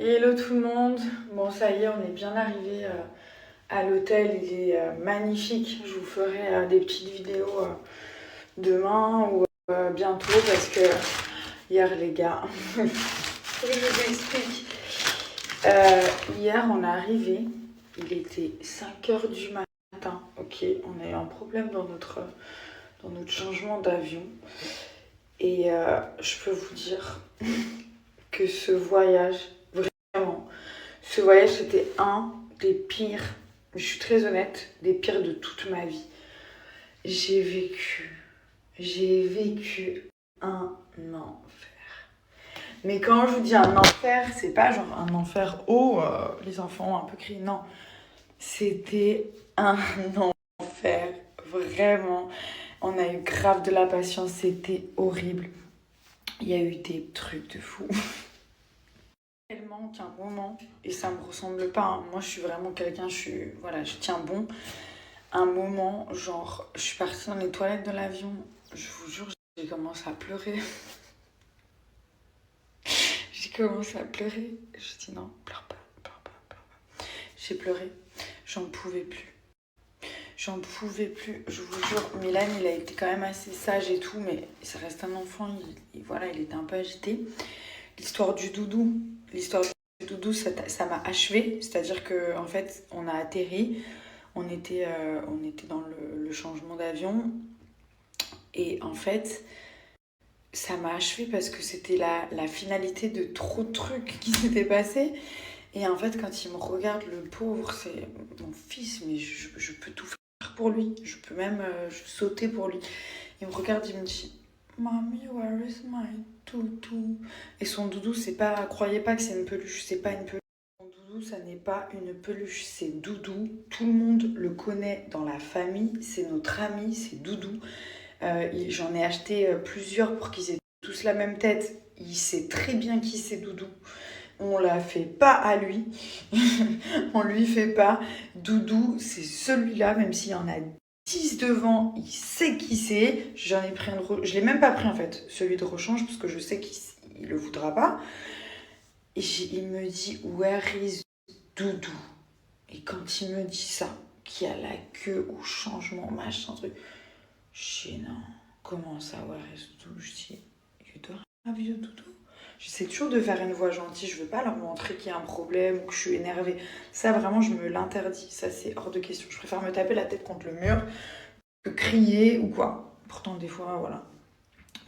Hello tout le monde, bon ça y est on est bien arrivé à l'hôtel, il est magnifique, je vous ferai des petites vidéos demain ou bientôt parce que hier les gars, je vous explique, hier on est arrivé, il était 5h du matin, ok, on a eu un problème dans notre changement d'avion et je peux vous dire que ce voyage, vraiment, ce voyage, c'était un des pires, je suis très honnête, des pires de toute ma vie. J'ai vécu un enfer. Mais quand je vous dis un enfer, c'est pas genre un enfer, les enfants ont un peu crié, non. C'était un enfer, vraiment. On a eu grave de la patience, c'était horrible. Il y a eu des trucs de fou. Tellement qu'un moment, et ça me ressemble pas, hein. Moi je suis vraiment quelqu'un, je tiens bon. Un moment, genre, je suis partie dans les toilettes de l'avion, je vous jure, j'ai commencé à pleurer. J'ai commencé à pleurer. Je dis non, pleure pas, pleure pas, pleure pas. J'ai pleuré, j'en pouvais plus. J'en pouvais plus, je vous jure. Milan, il a été quand même assez sage et tout, mais ça reste un enfant, il était un peu agité. L'histoire du doudou, ça m'a achevé. C'est-à-dire que en fait, on a atterri, on était dans le changement d'avion. Et en fait, ça m'a achevé parce que c'était la finalité de trop de trucs qui s'étaient passés. Et en fait, quand il me regarde, le pauvre, c'est mon fils, mais je peux tout faire pour lui. Je peux même sauter pour lui. Il me regarde, il me dit Mommy, where is my doudou? Et son doudou, c'est pas. Croyez pas que c'est une peluche, c'est pas une peluche. Son doudou, ça n'est pas une peluche, c'est Doudou. Tout le monde le connaît dans la famille, c'est notre ami, c'est Doudou. J'en ai acheté plusieurs pour qu'ils aient tous la même tête. Il sait très bien qui c'est Doudou. On la fait pas à lui. On lui fait pas. Doudou, c'est celui-là, même s'il y en a 10 devant, il sait qui c'est. J'en ai pris je l'ai même pas pris en fait, celui de rechange, parce que je sais qu'il le voudra pas. Et il me dit Where is Doudou? Et quand il me dit ça, qu'il y a la queue au changement, machin, truc, je dis non, comment ça, Where is Doudou? Je dis You don't have your Doudou? J'essaie toujours de faire une voix gentille, je veux pas leur montrer qu'il y a un problème ou que je suis énervée. Ça, vraiment, je me l'interdis. Ça, c'est hors de question. Je préfère me taper la tête contre le mur que crier ou quoi. Pourtant, des fois, voilà.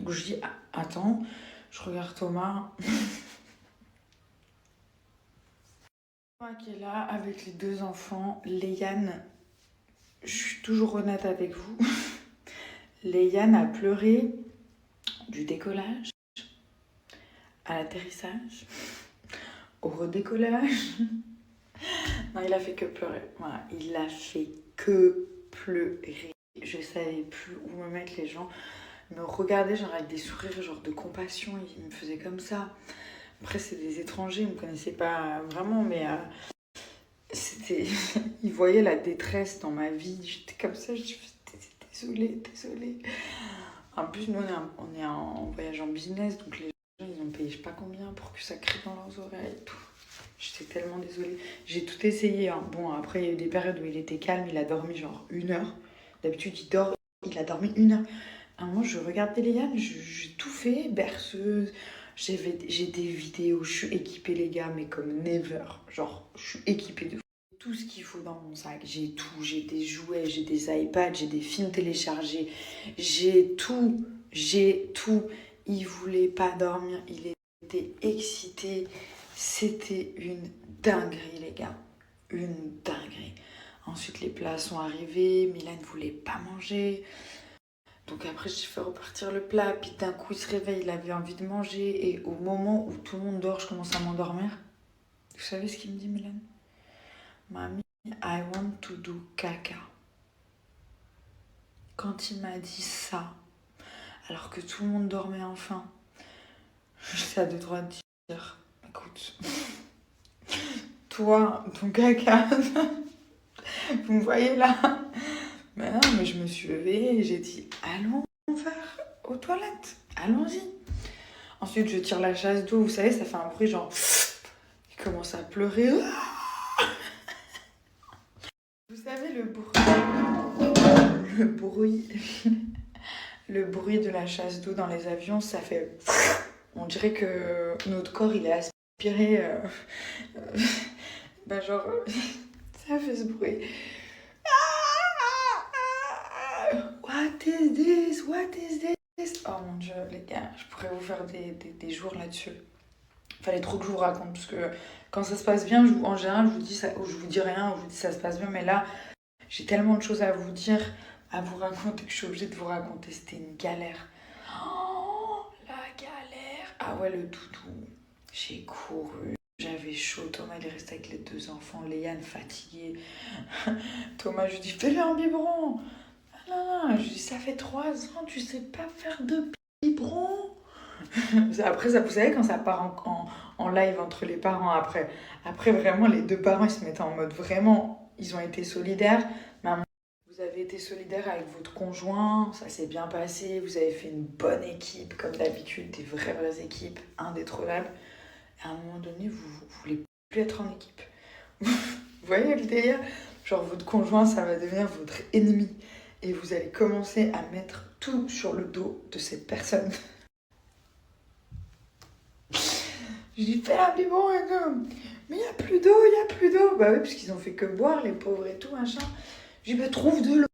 Donc, je dis, attends, je regarde Thomas. Thomas qui est là avec les deux enfants. Léane, je suis toujours honnête avec vous. Léane a pleuré du décollage à l'atterrissage, au redécollage. Non, il a fait que pleurer. Voilà, il a fait que pleurer. Je savais plus où me mettre. Les gens me regardaient genre avec des sourires genre de compassion. Ils me faisaient comme ça. Après, c'est des étrangers, ils me connaissaient pas vraiment, mais c'était... Ils voyaient la détresse dans ma vie. J'étais comme ça, je disais désolée. En plus, nous, on est en voyage en business, donc les gens, ils ont payé je sais pas combien pour que ça crie dans leurs oreilles et tout. J'étais tellement désolée. J'ai tout essayé, hein. Bon, après, il y a eu des périodes où il était calme, il a dormi genre 1 heure. D'habitude, il a dormi 1 heure. À un moment, je regardais Léane, j'ai tout fait, berceuse. J'ai des vidéos, je suis équipée, les gars, mais comme never. Genre, je suis équipée de tout ce qu'il faut dans mon sac. J'ai tout, j'ai des jouets, j'ai des iPads, j'ai des films téléchargés. J'ai tout. Il voulait pas dormir, il était excité. C'était une dinguerie, les gars. Une dinguerie. Ensuite, les plats sont arrivés. Milan ne voulait pas manger. Donc après, j'ai fait repartir le plat. Puis d'un coup, il se réveille. Il avait envie de manger. Et au moment où tout le monde dort, je commence à m'endormir. Vous savez ce qu'il me dit, Milan? Mamie, I want to do caca. Quand il m'a dit ça, alors que tout le monde dormait enfin, j'étais à deux droits de dire, écoute, toi, ton caca, vous me voyez là? Mais non, mais je me suis levée et j'ai dit, allons faire aux toilettes, allons-y. Ensuite, je tire la chasse d'eau, vous savez, ça fait un bruit genre... commence à pleurer. Vous savez, le bruit, le bruit de la chasse d'eau dans les avions, ça fait... On dirait que notre corps, il est aspiré. Genre, ça fait ce bruit. What is this? What is this? Oh mon dieu, les gars, je pourrais vous faire des jours là-dessus. Fallait trop que je vous raconte, parce que quand ça se passe bien, en général, je vous dis ça, ou je vous dis rien, ou je vous dis ça se passe bien, mais là, j'ai tellement de choses à vous dire, à vous raconter, que je suis obligée de vous raconter. C'était une galère. Oh, la galère. Ah ouais, le doudou. J'ai couru. J'avais chaud. Thomas, il est resté avec les 2 enfants. Léane, fatiguée. Thomas, je lui dis, fais-le un biberon. Ah non, je lui dis, ça fait 3 ans, tu sais pas faire de biberon. Après, ça, vous savez, quand ça part en live entre les parents, après vraiment, les 2 parents, ils se mettent en mode vraiment, ils ont été solidaires. Maman, vous avez été solidaire avec votre conjoint, ça s'est bien passé, vous avez fait une bonne équipe, comme d'habitude, des vraies équipes, indétrônables. À un moment donné, vous voulez plus être en équipe. Vous voyez le délire? Genre, votre conjoint, ça va devenir votre ennemi. Et vous allez commencer à mettre tout sur le dos de cette personne. Je dis, fais un biberon et tout. Mais il n'y a plus d'eau. Bah oui, parce qu'ils ont fait que boire, les pauvres et tout, machin. Je dis, bah trouve de l'eau.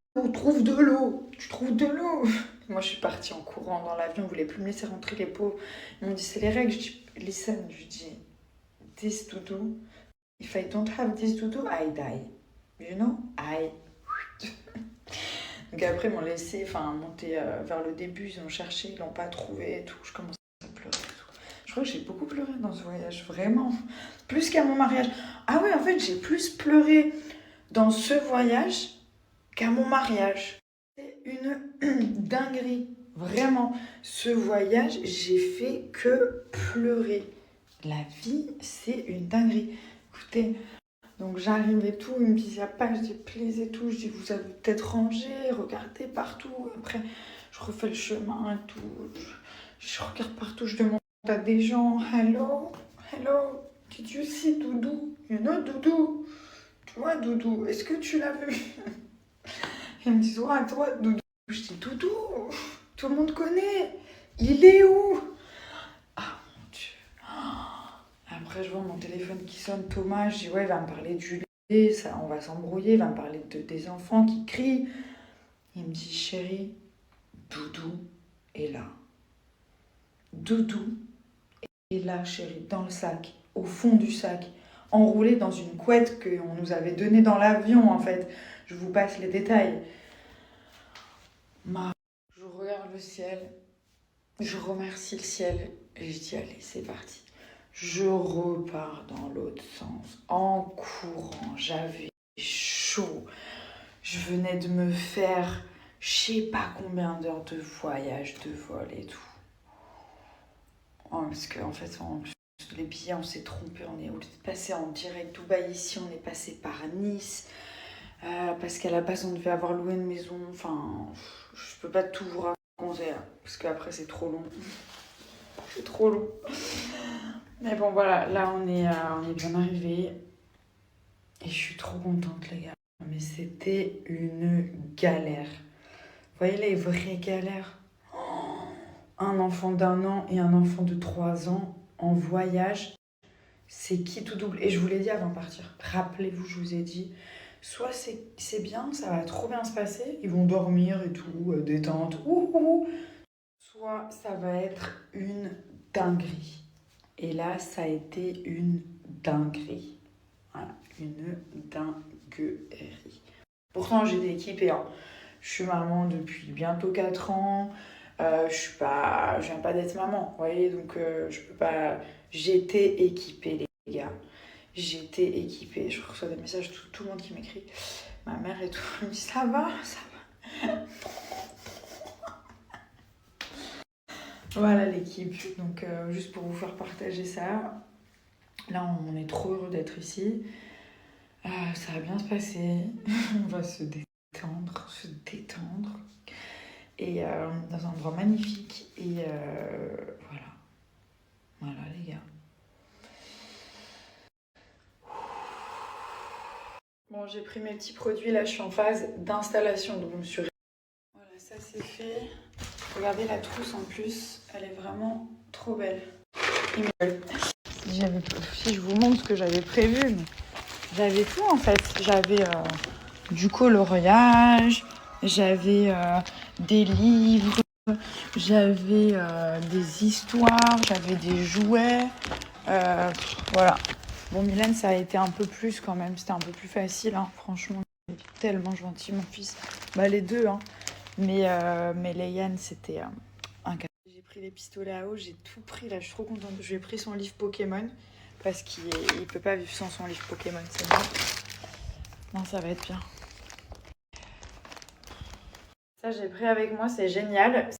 Tu trouves de l'eau. Moi, je suis partie en courant dans l'avion, ils ne voulaient plus me laisser rentrer, les pauvres. Ils m'ont dit, c'est les règles. Je dis, listen, je dis, this doudou, if I don't have this doudou, I die. You know, Donc après, ils m'ont laissé monter vers le début, ils ont cherché, ils l'ont pas trouvé et tout. Je commence à pleurer et tout. Je crois que j'ai beaucoup pleuré dans ce voyage, vraiment. Plus qu'à mon mariage. Ah ouais, en fait, j'ai plus pleuré dans ce voyage qu'à mon mariage. C'est une dinguerie. Vraiment, ce voyage, j'ai fait que pleurer. La vie, c'est une dinguerie. Écoutez, donc j'arrive et tout, il me dit, il n'y a pas, je dis, please et tout, je dis, vous avez peut-être rangé, regardez partout. Après, je refais le chemin et tout, je regarde partout, je demande à des gens, hello, did you see Doudou? You know Doudou? Tu vois Doudou, est-ce que tu l'as vu? Ils me disent, ouais, toi Doudou. Je dis, Doudou, tout le monde connaît, il est où? Ah mon Dieu. Après, je vois mon téléphone qui sonne, Thomas, je dis, ouais, il va me parler du lait, ça, on va s'embrouiller, il va me parler des enfants qui crient. Il me dit, chérie, Doudou est là. Doudou est là, chérie, dans le sac, au fond du sac, enroulé dans une couette qu'on nous avait donnée dans l'avion, en fait. Je vous passe les détails. Je regarde le ciel, je remercie le ciel et je dis, allez, c'est parti. Je repars dans l'autre sens, en courant, j'avais chaud. Je venais de me faire, je sais pas combien d'heures de voyage, de vol et tout. Oh, parce qu'en fait, les billets, on s'est trompé. Au lieu de passer en direct Dubaï ici, on est passé par Nice. Parce qu'à la base, on devait avoir loué une maison. Enfin, je peux pas tout vous raconter, hein, parce qu'après, c'est trop long. C'est trop long. Mais bon, voilà, là, on est bien arrivé. Et je suis trop contente, les gars. Mais c'était une galère. Vous voyez les vraies galères? Un enfant d'1 an et un enfant de 3 ans en voyage, c'est qui tout double. Et je vous l'ai dit avant de partir. Rappelez-vous, je vous ai dit, soit c'est bien, ça va trop bien se passer, ils vont dormir et tout, détente, soit ça va être une dinguerie. Et là, ça a été une dinguerie. Voilà, une dinguerie. Pourtant, j'étais équipée, hein. Je suis maman depuis bientôt 4 ans. Je viens pas d'être maman, vous voyez, donc je peux pas. J'étais équipée, les gars. J'étais équipée. Je reçois des messages, tout le monde qui m'écrit. Ma mère et tout, elle me dit, ça va. Voilà l'équipe. Donc, juste pour vous faire partager ça. Là, on est trop heureux d'être ici. Ça va bien se passer. On va se détendre. Et dans un endroit magnifique. Et voilà. Voilà, les gars. Bon, j'ai pris mes petits produits. Là, je suis en phase d'installation. Donc, je me suis... Voilà, ça c'est fait. Regardez la trousse en plus. Elle est vraiment trop belle. Si je vous montre ce que j'avais prévu, mais j'avais tout en fait. J'avais du coloriage, j'avais des livres, j'avais des histoires, j'avais des jouets. Voilà. Bon, Mylène, ça a été un peu plus quand même. C'était un peu plus facile, hein. Franchement, il est tellement gentil, mon fils. Bah, les deux, hein. Mais Leiane, c'était un cas. J'ai pris les pistolets à eau, j'ai tout pris. Là, je suis trop contente. Je lui ai pris son livre Pokémon parce qu'il peut pas vivre sans son livre Pokémon. C'est bon. Non, ça va être bien. Ça, j'ai pris avec moi, c'est génial.